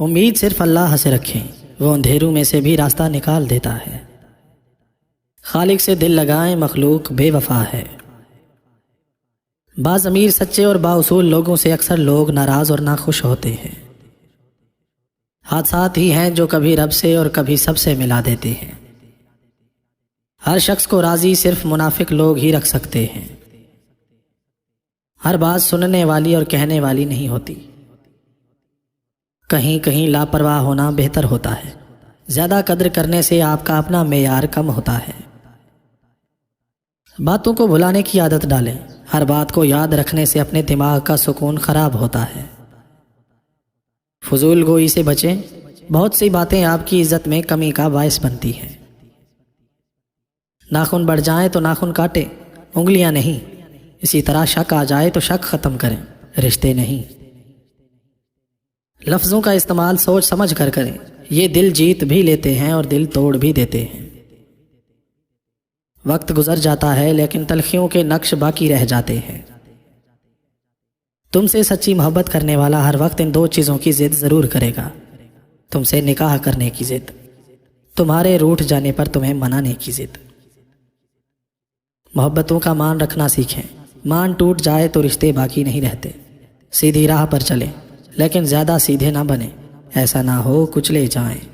امید صرف اللہ سے رکھیں، وہ اندھیروں میں سے بھی راستہ نکال دیتا ہے۔ خالق سے دل لگائیں، مخلوق بے وفا ہے۔ بعض امیر سچے اور بااصول لوگوں سے اکثر لوگ ناراض اور ناخوش ہوتے ہیں۔ حادثات ہی ہیں جو کبھی رب سے اور کبھی سب سے ملا دیتے ہیں۔ ہر شخص کو راضی صرف منافق لوگ ہی رکھ سکتے ہیں۔ ہر بات سننے والی اور کہنے والی نہیں ہوتی۔ کہیں کہیں لاپرواہ ہونا بہتر ہوتا ہے۔ زیادہ قدر کرنے سے آپ کا اپنا معیار کم ہوتا ہے۔ باتوں کو بھلانے کی عادت ڈالیں۔ ہر بات کو یاد رکھنے سے اپنے دماغ کا سکون خراب ہوتا ہے۔ فضول گوئی سے بچیں۔ بہت سی باتیں آپ کی عزت میں کمی کا باعث بنتی ہیں۔ ناخن بڑھ جائیں تو ناخن کاٹیں، انگلیاں نہیں۔ اسی طرح شک آ جائے تو شک ختم کریں، رشتے نہیں۔ لفظوں کا استعمال سوچ سمجھ کر کریں، یہ دل جیت بھی لیتے ہیں اور دل توڑ بھی دیتے ہیں۔ وقت گزر جاتا ہے لیکن تلخیوں کے نقش باقی رہ جاتے ہیں۔ تم سے سچی محبت کرنے والا ہر وقت ان دو چیزوں کی ضد ضرور کرے گا، تم سے نکاح کرنے کی ضد، تمہارے روٹھ جانے پر تمہیں منانے کی ضد۔ محبتوں کا مان رکھنا سیکھیں، مان ٹوٹ جائے تو رشتے باقی نہیں رہتے۔ سیدھی راہ پر چلیں لیکن زیادہ سیدھے نہ بنیں، ایسا نہ ہو کچلے جائیں۔